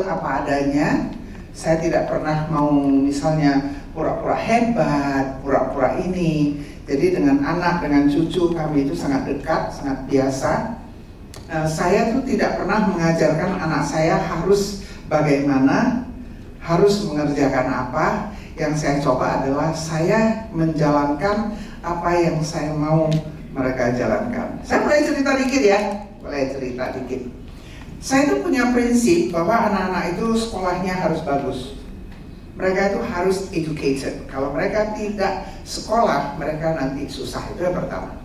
apa adanya. Saya tidak pernah mau misalnya pura-pura hebat, pura-pura ini. Jadi dengan anak, dengan cucu kami itu sangat dekat, sangat biasa. Saya tuh tidak pernah mengajarkan anak saya harus bagaimana, harus mengerjakan apa. Yang saya coba adalah saya menjalankan apa yang saya mau mereka jalankan. Saya boleh cerita dikit ya? Boleh cerita dikit. Saya itu punya prinsip bahwa anak-anak itu sekolahnya harus bagus. Mereka itu harus educated. Kalau mereka tidak sekolah, mereka nanti susah. Itu yang pertama.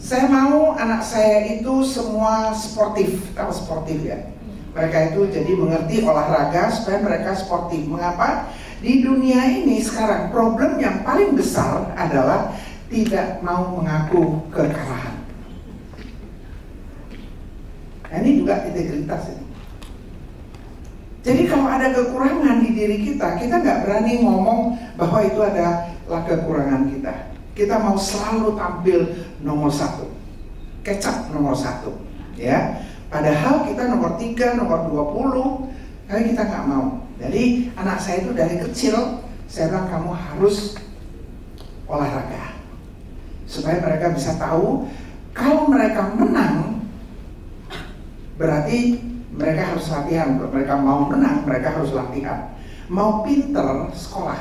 Saya mau anak saya itu semua sportif. Tahu sportif ya? Mereka itu jadi mengerti olahraga supaya mereka sportif. Mengapa? Di dunia ini sekarang problem yang paling besar adalah tidak mau mengaku kekalahan. Nah, ini juga integritas ini. Jadi kalau ada kekurangan di diri kita, kita nggak berani ngomong bahwa itu adalah kekurangan kita. Kita mau selalu tampil nomor 1, kecap nomor 1, ya. Padahal kita nomor 3, nomor 20, tapi kita nggak mau. Jadi anak saya itu dari kecil, saya bilang kamu harus olahraga, supaya mereka bisa tahu kalau mereka menang, berarti mereka harus latihan. Kalau mereka mau menang, mereka harus latihan. Mau pinter, sekolah.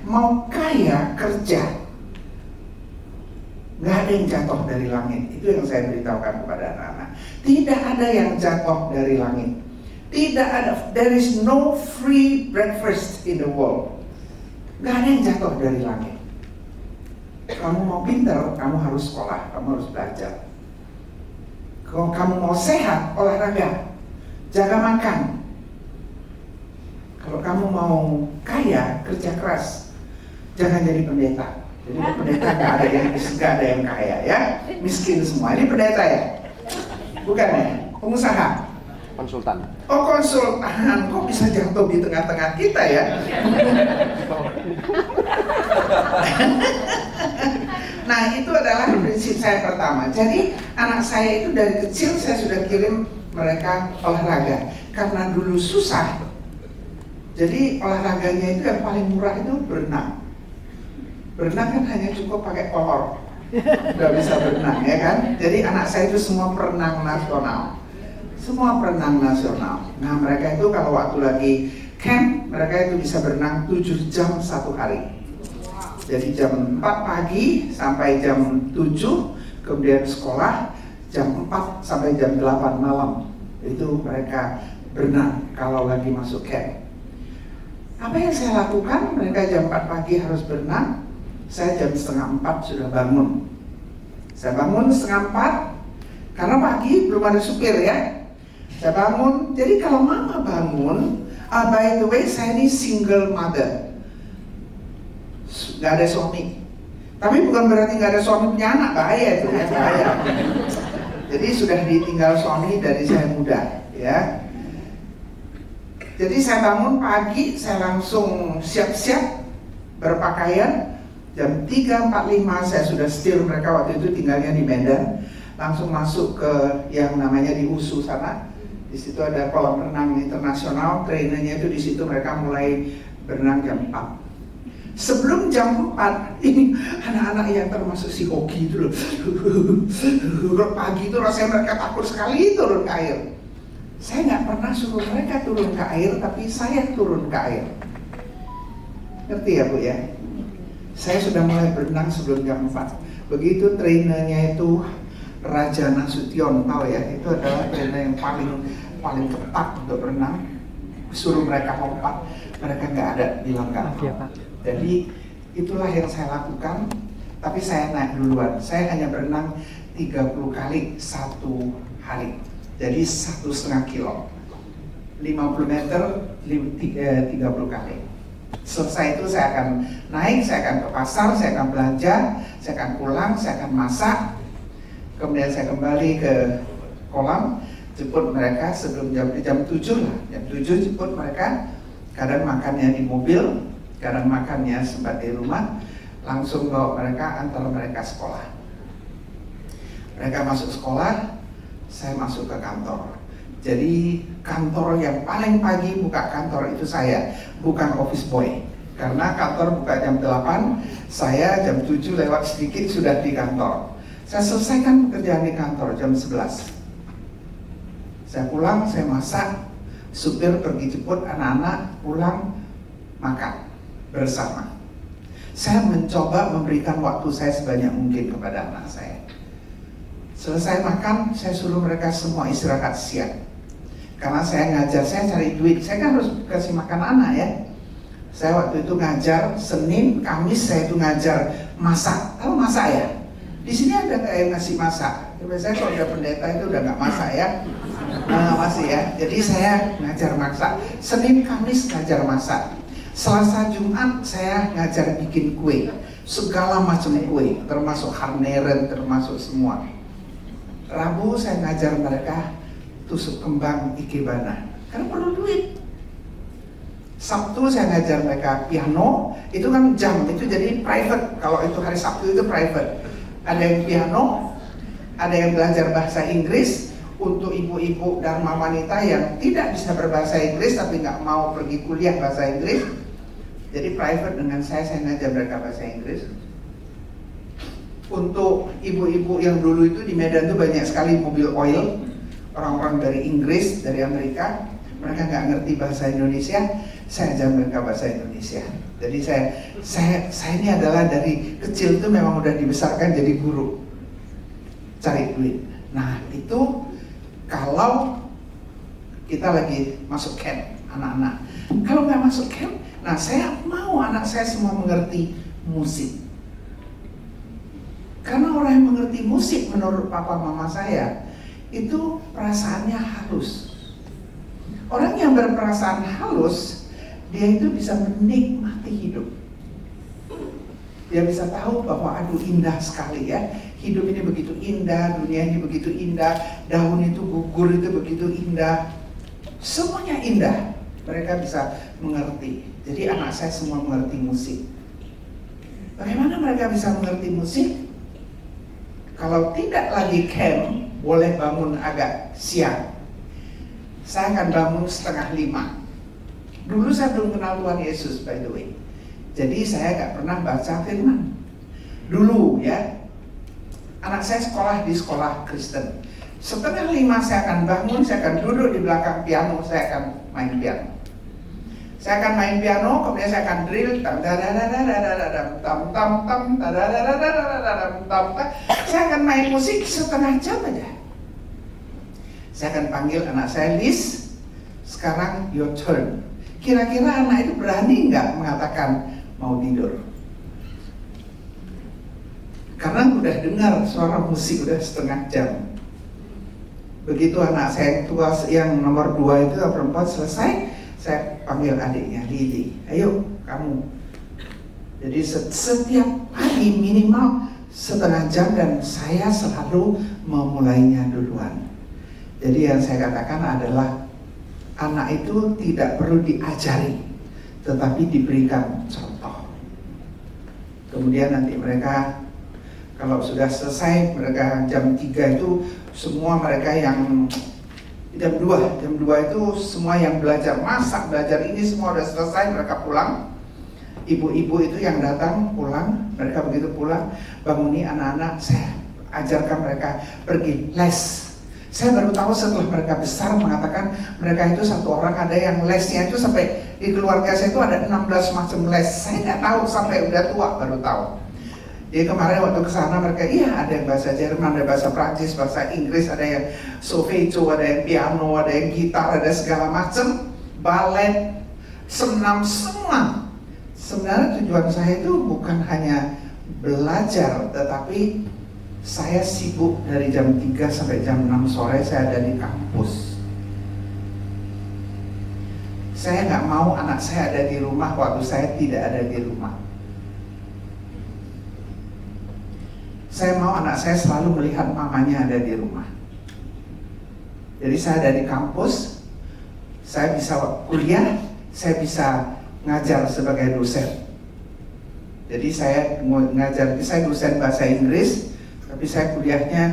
Mau kaya, kerja. Nggak ada yang jatuh dari langit. Itu yang saya beritahukan kepada anak-anak. Tidak ada yang jatuh dari langit. Tidak ada. There is no free breakfast in the world. Nggak ada yang jatuh dari langit. Kamu mau pinter, kamu harus sekolah. Kamu harus belajar. Kalau kamu mau sehat, olahraga, jaga makan. Kalau kamu mau kaya, kerja keras, jangan jadi pendeta. Jadi pendeta nggak ada yang kaya ya, miskin semua. Ini pendeta ya, bukan ya? Pengusaha, konsultan. Oh konsultan, kok bisa jatuh di tengah-tengah kita ya? Nah itu adalah prinsip saya pertama. Jadi anak saya itu dari kecil saya sudah kirim mereka olahraga. Karena dulu susah, jadi olahraganya itu yang paling murah itu berenang. Berenang kan hanya cukup pakai kolor, udah bisa berenang ya kan. Jadi anak saya itu semua perenang nasional. Semua perenang nasional. Nah mereka itu kalau waktu lagi camp, mereka itu bisa berenang 7 jam satu hari. Jadi jam 4 pagi sampai jam 7, kemudian sekolah jam 4 sampai jam 8 malam. Itu mereka berenang kalau lagi masuk camp. Apa yang saya lakukan? Mereka jam 4 pagi harus berenang. Saya jam setengah 4 sudah bangun. Saya bangun setengah 4 karena pagi belum ada supir ya. Saya bangun. Jadi kalau mama bangun, by the way saya ini single mother. Nggak ada suami, tapi bukan berarti nggak ada suami punya anak, bahaya itu ya, bahaya. Jadi sudah ditinggal suami dari saya muda ya. Jadi saya bangun pagi, saya langsung siap-siap berpakaian. Jam 3.45 saya sudah setir mereka, waktu itu tinggalnya di Medan. Langsung masuk ke yang namanya di USU sana. Di situ ada kolam renang internasional, trainernya itu di situ mereka mulai berenang jam 4. Sebelum jam 4, ini anak-anak yang termasuk si hoki itu loh. Pagi itu rasanya mereka takut sekali turun ke air. Saya nggak pernah suruh mereka turun ke air, tapi saya turun ke air. Ngerti ya Bu ya? Saya sudah mulai berenang sebelum jam 4. Begitu trainernya itu Raja Nasution, tahu ya? Itu adalah trainer yang paling ketat untuk berenang. Suruh mereka lompat, mereka nggak ada, bilang nggak mau. Jadi itulah yang saya lakukan, tapi saya naik duluan. Saya hanya berenang 30 kali satu hari. Jadi 1,5 kilo. 50 meter 30 kali. Selesai itu saya akan naik, saya akan ke pasar, saya akan belanja, saya akan pulang, saya akan masak. Kemudian saya kembali ke kolam, jemput mereka sebelum jam 7 lah. Jam 7 jemput mereka, kadang makannya di mobil, kadang makannya sempat di rumah, langsung bawa mereka, antar mereka sekolah. Mereka masuk sekolah, saya masuk ke kantor. Jadi kantor yang paling pagi buka kantor itu saya, bukan office boy. Karena kantor buka jam 8, saya jam 7 lewat sedikit sudah di kantor. Saya selesaikan pekerjaan di kantor jam 11. Saya pulang, saya masak, supir pergi jemput anak-anak, pulang, makan bersama. Saya mencoba memberikan waktu saya sebanyak mungkin kepada anak saya. Selesai makan, saya suruh mereka semua istirahat siang. Karena saya ngajar, saya cari duit, saya kan harus kasih makan anak ya. Saya waktu itu ngajar, Senin, Kamis saya itu ngajar masak. Tahu masak ya? Di sini ada nggak yang ngasih masak? Biasanya kalau udah pendeta itu udah nggak masak ya. Masih ya. Jadi saya ngajar masak. Senin, Kamis ngajar masak. Selasa, Jumat saya ngajar bikin kue. Segala macam kue, termasuk harneren, termasuk semua. Rabu saya ngajar mereka tusuk kembang ikebana, karena perlu duit. Sabtu saya ngajar mereka piano, itu kan jam, itu jadi private. Kalau itu hari Sabtu itu private. Ada yang piano, ada yang belajar bahasa Inggris untuk ibu-ibu dharma wanita yang tidak bisa berbahasa Inggris tapi nggak mau pergi kuliah bahasa Inggris. Jadi private dengan saya ngajar mereka bahasa Inggris. Untuk ibu-ibu yang dulu itu di Medan itu banyak sekali mobil oil, orang-orang dari Inggris, dari Amerika, mereka nggak ngerti bahasa Indonesia, saya ajar mereka bahasa Indonesia. Jadi saya ini adalah dari kecil itu memang udah dibesarkan jadi guru, cari duit. Nah itu kalau kita lagi masuk camp anak-anak. Kalau nggak masuk camp, nah saya mau anak saya semua mengerti musik. Karena orang yang mengerti musik menurut papa mama saya itu perasaannya halus. Orang yang berperasaan halus, dia itu bisa menikmati hidup. Dia bisa tahu bahwa aduh indah sekali ya, hidup ini begitu indah, dunia ini begitu indah, daun itu gugur itu begitu indah, semuanya indah. Mereka bisa mengerti. Jadi anak saya semua mengerti musik. Bagaimana mereka bisa mengerti musik? Kalau tidak lagi camp, boleh bangun agak siang. Saya akan bangun 4:30. Dulu saya belum kenal Tuhan Yesus, by the way. Jadi saya nggak pernah baca firman. Dulu ya, anak saya sekolah di sekolah Kristen. 4:30 saya akan bangun, saya akan duduk di belakang piano, saya akan main piano. Saya akan main piano, kemudian saya akan drill, saya akan main musik setengah jam aja. Saya akan panggil anak saya, Liz, sekarang your turn. Kira-kira anak itu berani nggak mengatakan mau tidur? Karena udah dengar suara musik udah setengah jam. Begitu anak saya yang tua, yang nomor 2 itu perempuan selesai, saya panggil adiknya, Lili, ayo kamu. Jadi setiap pagi minimal setengah jam dan saya selalu memulainya duluan. Jadi yang saya katakan adalah anak itu tidak perlu diajari, tetapi diberikan contoh. Kemudian nanti mereka kalau sudah selesai, mereka jam 3 itu semua mereka yang jam 2 itu semua yang belajar masak, belajar ini semua udah selesai, mereka pulang. Ibu-ibu itu yang datang pulang, mereka begitu pulang, banguni anak-anak, saya ajarkan mereka pergi les. Saya baru tahu setelah mereka besar mengatakan mereka itu satu orang ada yang lesnya itu sampai di keluarga saya itu ada 16 macam les. Saya nggak tahu sampai udah tua baru tahu. Jadi kemarin waktu ke sana mereka ada yang bahasa Jerman, ada bahasa Prancis, bahasa Inggris, ada yang solfeggio, ada yang piano, ada yang gitar, ada segala macam, balet, senam semua. Sebenarnya tujuan saya itu bukan hanya belajar, tetapi saya sibuk dari jam 3 sampai jam 6 sore saya ada di kampus. Saya nggak mau anak saya ada di rumah waktu saya tidak ada di rumah. Saya mau anak saya selalu melihat mamanya ada di rumah. Jadi saya ada di kampus, saya bisa kuliah, saya bisa ngajar sebagai dosen. Jadi saya ngajar, saya dosen bahasa Inggris, tapi saya kuliahnya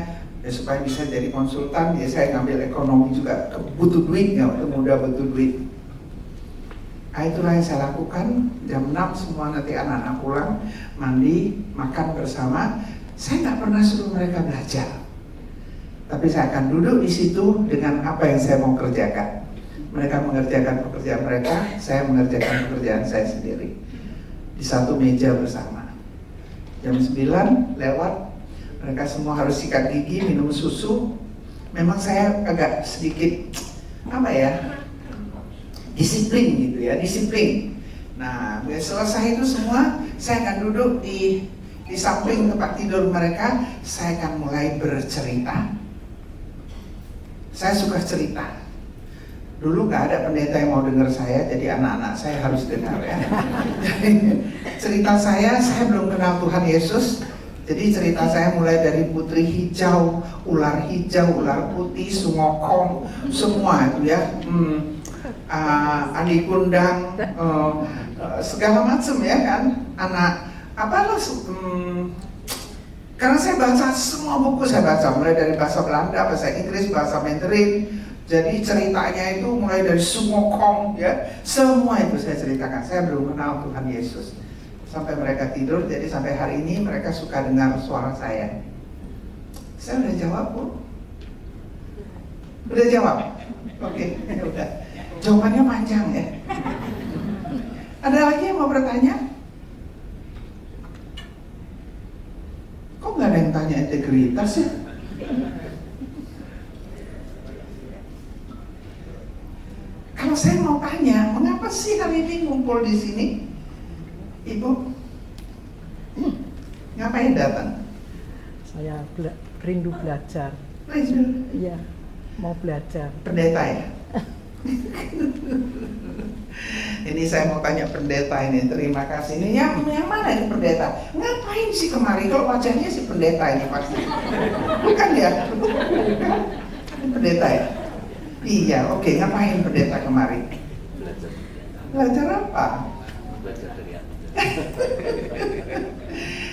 ya supaya bisa jadi konsultan. Ya saya ngambil ekonomi juga, butuh duit, ya muda butuh duit. Itulah yang saya lakukan. Jam 6 semua nanti anak-anak pulang, mandi, makan bersama. Saya nggak pernah suruh mereka belajar, tapi saya akan duduk di situ dengan apa yang saya mau kerjakan. Mereka mengerjakan pekerjaan mereka, saya mengerjakan pekerjaan saya sendiri di satu meja bersama. Jam 9 lewat, mereka semua harus sikat gigi, minum susu. Memang saya agak sedikit disiplin gitu ya, disiplin. Nah, selesai itu semua, saya akan duduk di samping tempat tidur mereka. Saya akan mulai bercerita. Saya suka cerita. Dulu nggak ada pendeta yang mau dengar saya, jadi anak-anak saya harus dengar ya. Jadi cerita saya belum kenal Tuhan Yesus. Jadi cerita saya mulai dari putri hijau, ular putih, sungokong, semua itu ya. Andi Kundang, segala macam ya kan. Karena saya baca semua buku, saya baca mulai dari bahasa Belanda, bahasa Inggris, bahasa Mandarin. Jadi ceritanya itu mulai dari Sungokong ya, semua itu saya ceritakan. Saya belum kenal Tuhan Yesus sampai mereka tidur. Jadi sampai hari ini mereka suka dengar suara saya. Saya udah jawab, Bu. Udah jawab? Oke, udah. Jawabannya panjang ya. Ada lagi yang mau bertanya? Kok nggak ada yang tanya integritas ya? Kalau saya mau tanya, mengapa sih hari ini ngumpul di sini? Ibu, ngapain datang? Saya rindu belajar. Rindu? Iya, mau belajar. Pendeta ya? Ini saya mau tanya pendeta ini, terima kasih. Ini yang mana ini pendeta? Ngapain sih kemari? Kalau wajahnya si pendeta ini pasti. Bukan ya? Ini pendeta ya? Iya, oke. Ngapain pendeta kemari? Belajar apa? Belajar dari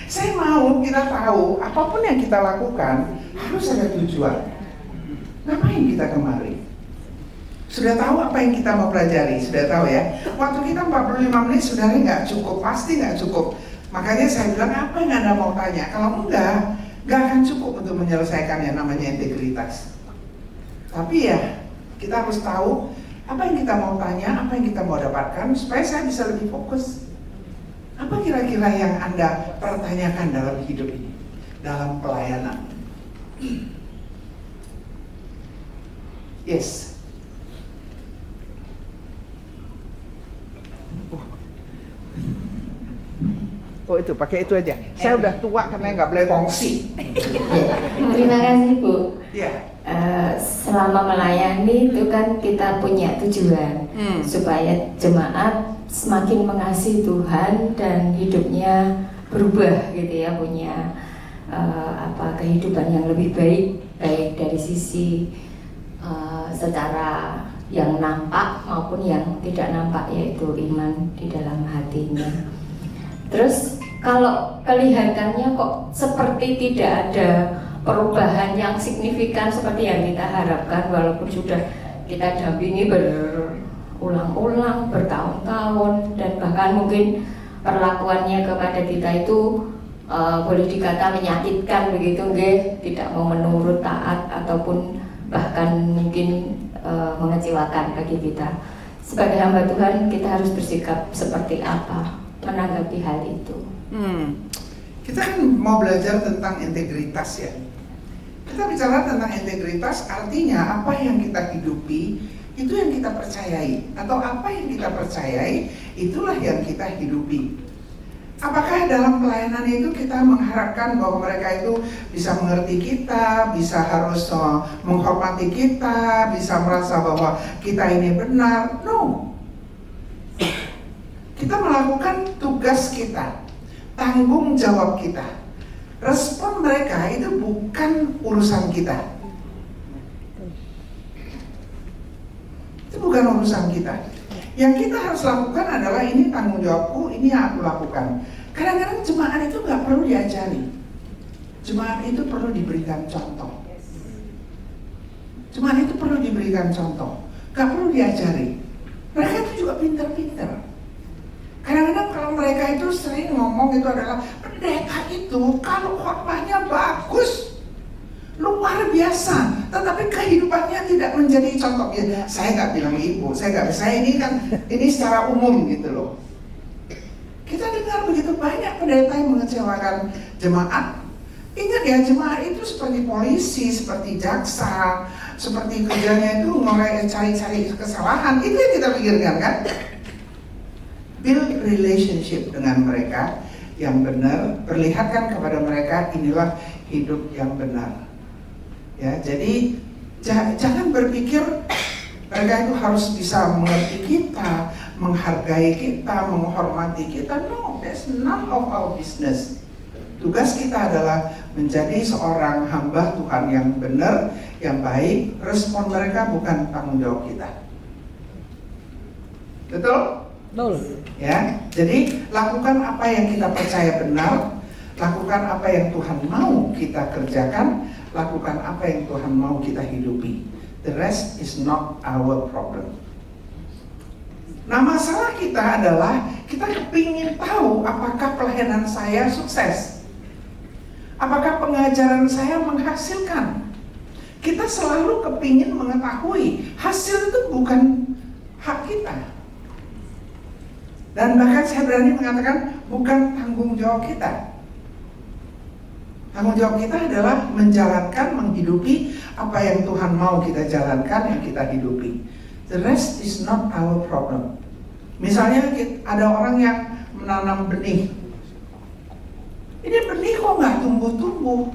Saya mau kita tahu, apapun yang kita lakukan harus ada tujuan. Ngapain kita kemari? Sudah tahu apa yang kita mau pelajari? Sudah tahu ya? Waktu kita 45 menit saudara nggak cukup, pasti nggak cukup. Makanya saya bilang, apa yang Anda mau tanya? Kalau enggak akan cukup untuk menyelesaikan yang namanya integritas. Tapi ya, kita harus tahu apa yang kita mau tanya, apa yang kita mau dapatkan, supaya saya bisa lebih fokus. Apa kira-kira yang Anda pertanyakan dalam hidup ini, dalam pelayanan? Yes. Oh itu, pakai itu aja. Saya udah tua karena nggak boleh kongsi. Terima kasih Bu. Ya. Selama melayani itu kan kita punya tujuan supaya jemaat semakin mengasihi Tuhan dan hidupnya berubah gitu ya, punya kehidupan yang lebih baik dari sisi secara yang nampak maupun yang tidak nampak, yaitu iman di dalam hatinya. Terus kalau kelihatannya kok seperti tidak ada perubahan yang signifikan seperti yang kita harapkan, walaupun sudah kita dampingi berulang-ulang, bertahun-tahun, dan bahkan mungkin perlakuannya kepada kita itu boleh dikata menyakitkan begitu, tidak mau menurut, taat, ataupun bahkan mungkin mengecewakan bagi kita. Sebagai hamba Tuhan, kita harus bersikap seperti apa menanggapi hal itu? Kita kan mau belajar tentang integritas ya. Kita bicara tentang integritas, artinya apa yang kita hidupi itu yang kita percayai, atau apa yang kita percayai itulah yang kita hidupi. Apakah dalam pelayanan itu kita mengharapkan bahwa mereka itu bisa mengerti kita, bisa harus menghormati kita, bisa merasa bahwa kita ini benar? No. Kita melakukan tugas kita, tanggung jawab kita. Respon mereka itu bukan urusan kita. Itu bukan urusan kita. Yang kita harus lakukan adalah ini tanggung jawabku, ini yang aku lakukan. Kadang-kadang jemaat itu nggak perlu diajari. Jemaat itu perlu diberikan contoh. Cuma itu perlu diberikan contoh, gak perlu diajari. Mereka itu juga pinter-pinter. Kadang-kadang kalau mereka itu sering ngomong itu adalah pendeta itu kalau khotbahnya bagus, luar biasa, tetapi kehidupannya tidak menjadi contoh. Ya, saya nggak bilang ibu, saya ini kan ini secara umum gitu loh. Kita dengar begitu banyak pendeta yang mengecewakan jemaat. Ingat ya, jemaat itu seperti polisi, seperti jaksa, seperti kerjanya itu mulai cari-cari kesalahan. Itu yang kita pikirkan kan? Build relationship dengan mereka yang benar, perlihatkan kepada mereka inilah hidup yang benar. Ya, jadi jangan berpikir mereka itu harus bisa mengerti kita, menghargai kita, menghormati kita. No, that's none of our business. Tugas kita adalah menjadi seorang hamba Tuhan yang benar, yang baik. Respon mereka bukan tanggung jawab kita. Betul? Betul. Ya, jadi lakukan apa yang kita percaya benar, lakukan apa yang Tuhan mau kita kerjakan, lakukan apa yang Tuhan mau kita hidupi. The rest is not our problem. Nah, masalah kita adalah kita kepingin tahu apakah pelayanan saya sukses, apakah pengajaran saya menghasilkan. Kita selalu kepingin mengetahui hasil itu bukan hak kita. Dan bahkan saya berani mengatakan bukan tanggung jawab kita. Tanggung jawab kita adalah menjalankan, menghidupi apa yang Tuhan mau kita jalankan, yang kita hidupi. The rest is not our problem. Misalnya ada orang yang menanam benih. Ini benih kok nggak tumbuh-tumbuh.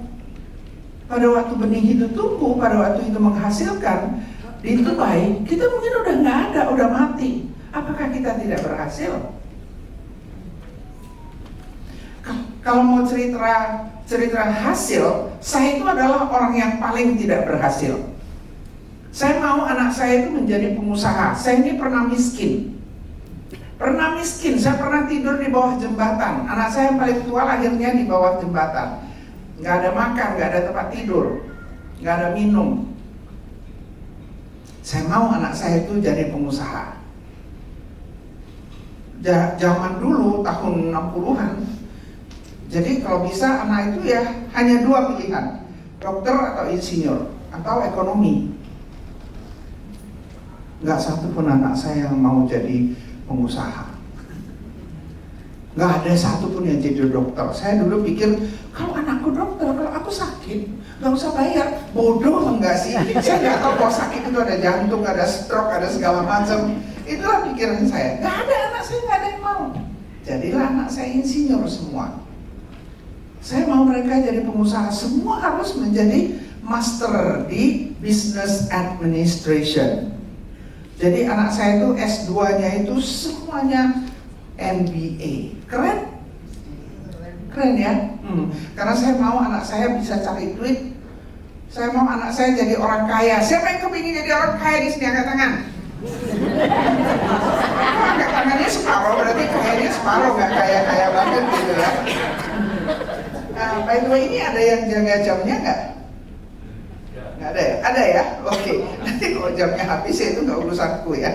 Pada waktu benih itu tumbuh, pada waktu itu menghasilkan, dituai, kita mungkin udah nggak ada, udah mati. Apakah kita tidak berhasil? Kalau mau cerita hasil, saya itu adalah orang yang paling tidak berhasil. Saya mau anak saya itu menjadi pengusaha. Saya ini pernah miskin. Saya pernah tidur di bawah jembatan. Anak saya yang paling tua lahirnya di bawah jembatan. Nggak ada makan, nggak ada tempat tidur, nggak ada minum. Saya mau anak saya itu jadi pengusaha. Zaman dulu tahun 60-an, jadi kalau bisa anak itu ya hanya dua pilihan, dokter atau insinyur atau ekonomi. Nggak satu pun anak saya yang mau jadi pengusaha. Nggak ada satu pun yang jadi dokter. Saya dulu pikir kalau anakku dokter, kalau aku sakit nggak usah bayar. Bodoh enggak sih? Saya nggak tahu kalau sakit itu ada jantung, ada stroke, ada segala macam. Itulah pikiran saya. Nggak ada anak saya, nggak ada yang mau. Jadilah anak saya insinyur semua. Saya mau mereka jadi pengusaha. Semua harus menjadi master di business administration. Jadi anak saya itu S2-nya itu semuanya MBA. Keren? Keren ya? Karena saya mau anak saya bisa cari duit. Saya mau anak saya jadi orang kaya. Siapa yang kepingin jadi orang kaya di sini? Angkat tangan. Angkat tangannya separuh, berarti kayaknya separuh, nggak kaya-kaya banget gitu ya. Nah, by the way, ini ada yang jaga jamnya nggak? Nggak ada ya? Ada ya? Oke. Nanti kalau jamnya habis ya itu nggak urusanku ya.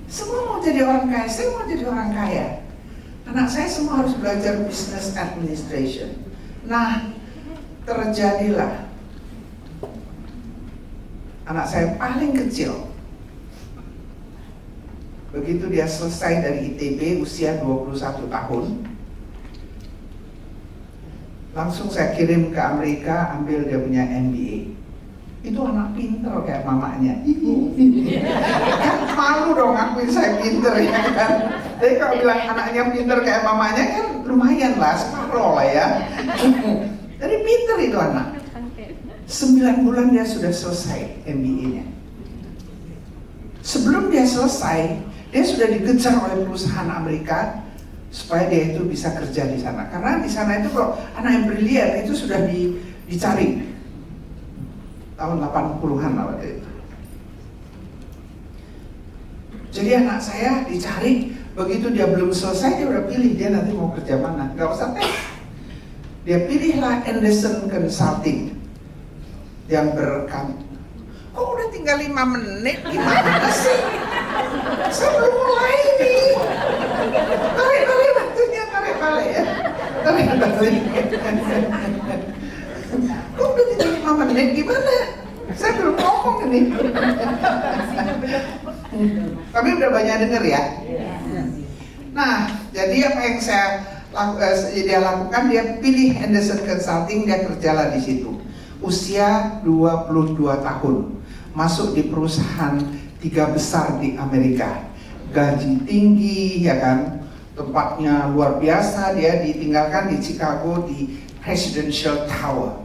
Semua mau jadi orang kaya, saya mau jadi orang kaya. Anak saya semua harus belajar business administration. Nah, terjadilah anak saya paling kecil, begitu dia selesai dari ITB usia 21 tahun, langsung saya kirim ke Amerika ambil dia punya MBA. Itu anak pinter kayak mamanya. Kan malu dong ngakuin saya pinter ya kan. Jadi kalau bilang anaknya pinter kayak mamanya kan lumayan lah, separuh lah ya. Jadi pinter itu anak. 9 bulan dia sudah selesai MBA-nya. Sebelum dia selesai, dia sudah dikejar oleh perusahaan Amerika supaya dia itu bisa kerja di sana. Karena di sana itu kalau anak yang brilian itu sudah dicari tahun 80-an waktu itu. Jadi anak saya dicari, begitu dia belum selesai dia udah pilih dia nanti mau kerja mana. Gak usah tes. Dia pilihlah Anderson Consulting. yang berkam. Kok udah tinggal 5 menit, gimana sih? Saya belum mulai nih. Tarik waktunya, tarik balik ya. Tarik balik. Kok udah tinggal 5 menit, gimana? Saya belum ngomong ini. Tapi udah banyak denger ya. Nah, jadi apa yang dia lakukan, dia pilih Henderson Consulting, dia kerjalah di situ. Usia 22 tahun, masuk di perusahaan 3 besar di Amerika, gaji tinggi ya kan, tempatnya luar biasa. Dia ditinggalkan di Chicago di Presidential Tower.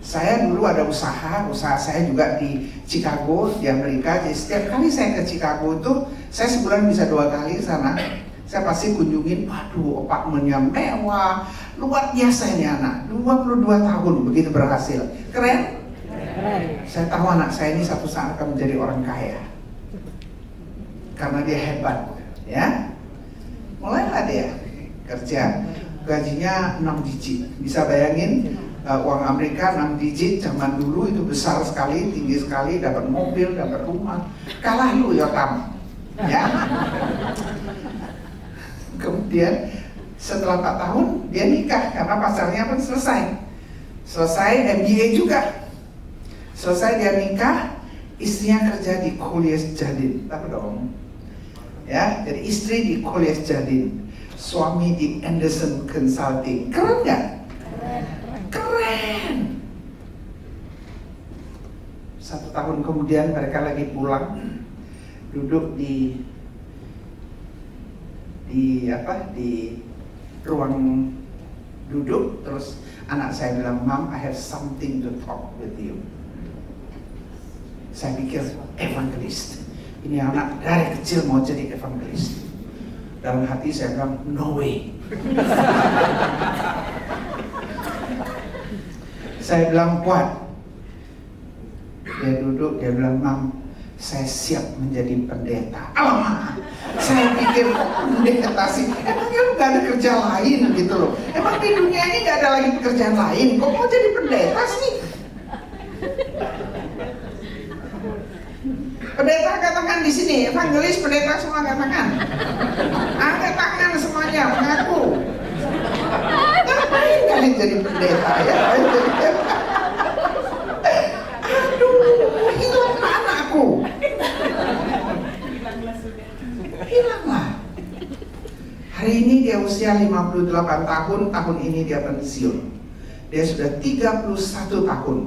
Saya dulu ada usaha saya juga di Chicago di Amerika. Jadi setiap kali saya ke Chicago itu, saya sebulan bisa 2 kali ke sana. Saya pasti kunjungin, waduh, apartemennya mewah, luar biasa ini anak. 22 tahun begitu berhasil, keren. Saya tahu anak saya ini satu saat akan menjadi orang kaya karena dia hebat, ya. Mulailah dia kerja, gajinya 6 digit. Bisa bayangin, uang Amerika 6 digit zaman dulu itu besar sekali, tinggi sekali, dapat mobil, dapat rumah. Kalah lu Yotam, ya. Kemudian setelah 4 tahun dia nikah karena pacarnya pun selesai MBA juga. Selesai dia nikah, istrinya kerja di Colliers Jardine, tahu dong? Ya, jadi istri di Colliers Jardine, suami di Henderson Consulting. Keren nggak? Keren. 1 tahun kemudian mereka lagi pulang, duduk di ruang duduk, terus anak saya bilang, "Mom, I have something to talk with you." Saya pikir evangelis. Ini anak dari kecil mau jadi evangelis. Dalam hati saya bilang, "No way." Saya bilang, "What?" Dia duduk, dia bilang, "Mom, saya siap menjadi pendeta." Alamak, saya pikir pendeta sih, emangnya lu gak ada kerja lain gitu loh. Emang di dunia ini gak ada lagi pekerjaan lain, kok mau jadi pendeta sih? Pendeta angkat tangan di sini, evangelis pendeta semua angkat tangan. Angkat tangan semuanya, mengaku. Ngapain kalian jadi pendeta ya? Aduh, hilang anakku. Hilanglah. Hari ini dia usia 58 tahun, tahun ini dia pensiun. Dia sudah 31 tahun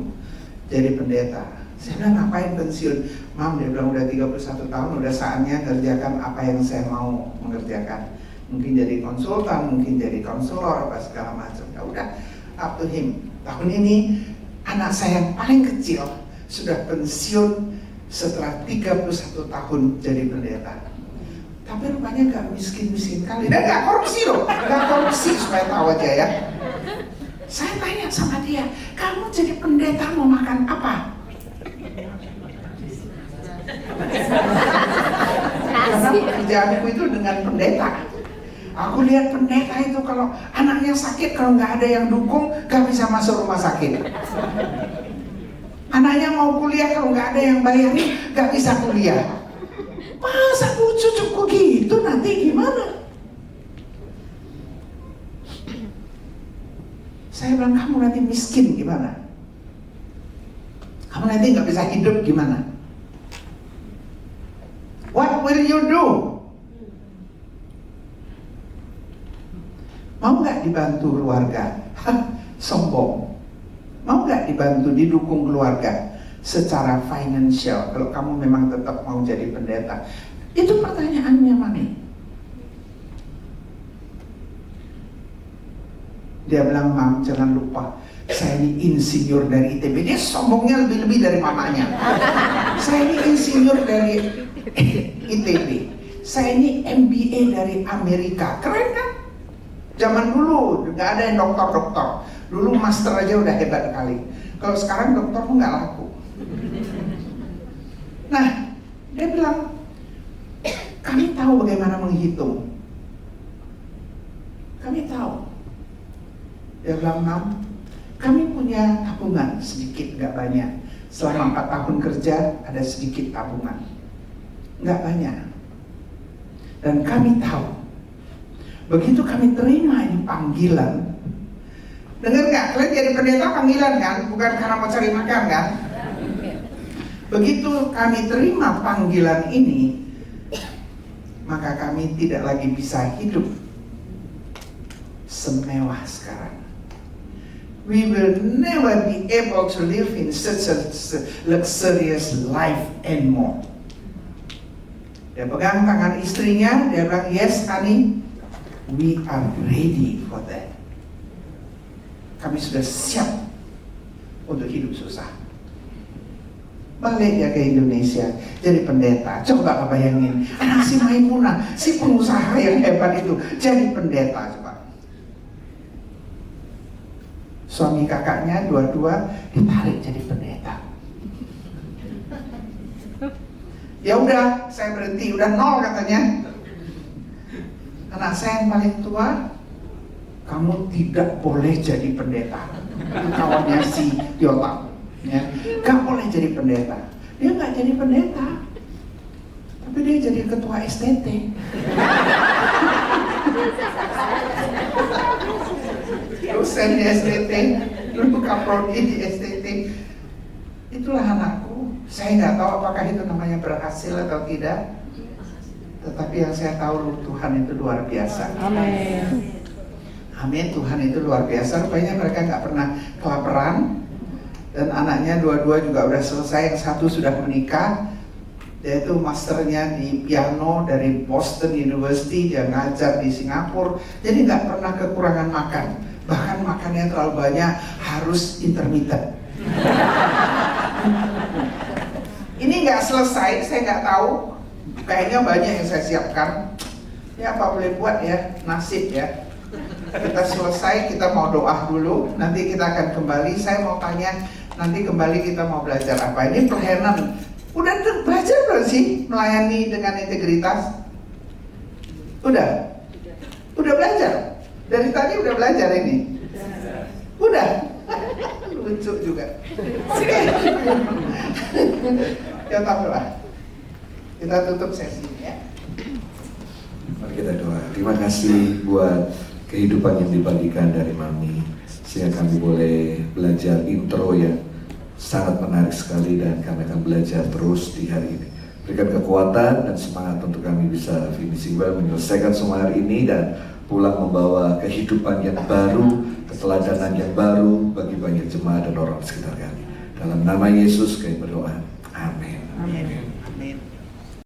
jadi pendeta. Saya bilang, "Ngapain pensiun?" "Mam," dia bilang, "udah 31 tahun, udah saatnya kerjakan apa yang saya mau mengerjakan. Mungkin jadi konsultan, mungkin jadi konselor, apa segala macam. Ya udah, up to him." Tahun ini anak saya yang paling kecil sudah pensiun setelah 31 tahun jadi pendeta. Tapi rupanya gak miskin-miskin kali. Dan gak korupsi loh, gak korupsi, supaya tahu aja ya. Saya tanya sama dia, "Kamu jadi pendeta mau makan apa?" Karena pekerjaanku itu dengan pendeta. Aku lihat pendeta itu kalau anaknya sakit, kalau nggak ada yang dukung, nggak bisa masuk rumah sakit. Anaknya mau kuliah, kalau nggak ada yang bayarin, nggak bisa kuliah. Masa cucuku gitu nanti gimana? Saya bilang, "Kamu nanti miskin gimana? Kamu nanti nggak bisa hidup gimana? What will you do?" Mau nggak dibantu keluarga? Sombong. Mau nggak dibantu, didukung keluarga secara financial kalau kamu memang tetap mau jadi pendeta? Itu pertanyaannya, Mami. Dia bilang, "Mam, jangan lupa, saya ini insinyur dari ITB." Dia sombongnya lebih-lebih dari mamanya. "Saya ini insinyur dari ITB. Saya ini MBA dari Amerika." Keren kan? Zaman dulu nggak ada yang dokter-dokter. Dulu master aja udah hebat kali. Kalau sekarang dokter pun nggak laku. Nah, dia bilang, "Kami tahu bagaimana menghitung. Kami tahu." Dia bilang, "Mam, kami punya tabungan sedikit, nggak banyak. selama 4 tahun kerja ada sedikit tabungan, nggak banyak. Dan kami tahu, begitu kami terima ini panggilan, dengar nggak? Kalian jadi pendeta panggilan kan? Bukan karena mau cari makan kan? Begitu kami terima panggilan ini, maka kami tidak lagi bisa hidup semewah sekarang. We will never be able to live in such a luxurious life anymore. Dia pegang tangan istrinya, dia bilang, yes honey, we are ready for that. Kami sudah siap untuk hidup susah. Balik ya ke Indonesia, jadi pendeta. Coba bayangin, anak si Maimunah, si pengusaha yang hebat itu, jadi pendeta. Coba. Suami kakaknya dua-dua ditarik jadi pendeta. Ya udah, saya berhenti, udah 0 katanya. Anak saya yang paling tua, kamu tidak boleh jadi pendeta. Itu kawannya si Yotam, ya, gak boleh jadi pendeta. Dia gak jadi pendeta, tapi dia jadi ketua STT. Dosen di STT, dulu kaprodi di STT. Itulah anakku. Saya nggak tahu apakah itu namanya berhasil atau tidak, tetapi yang saya tahu Tuhan itu luar biasa. Amin. Amin, Tuhan itu luar biasa. Rupanya mereka nggak pernah kelaparan, dan anaknya dua-dua juga udah selesai. Yang satu sudah menikah, dia itu masternya di piano dari Boston University, dia ngajar di Singapura, jadi nggak pernah kekurangan makan. Bahkan makannya terlalu banyak, harus intermittent. Ini nggak selesai, saya nggak tahu. Kayaknya banyak yang saya siapkan. Ya apa boleh buat ya, nasib ya. Kita selesai, kita mau doa dulu. Nanti kita akan kembali. Saya mau tanya, nanti kembali kita mau belajar apa? Ini pelayanan. Udah belajar belum sih melayani dengan integritas? Udah belajar. Dari tadi udah belajar ini. Udah. Lucu juga. Oke. Ya doa. Kita tutup sesi ini ya. Mari kita doa. Terima kasih buat kehidupan yang dibagikan dari Mami, sehingga kami boleh belajar intro yang sangat menarik sekali, dan kami akan belajar terus di hari ini. Berikan kekuatan dan semangat untuk kami bisa finishing well, menyelesaikan semua hari ini dan pulang membawa kehidupan yang baru, keteladanan yang baru bagi banyak jemaat dan orang sekitar kami. Dalam nama Yesus kami berdoa. Amin. Amin.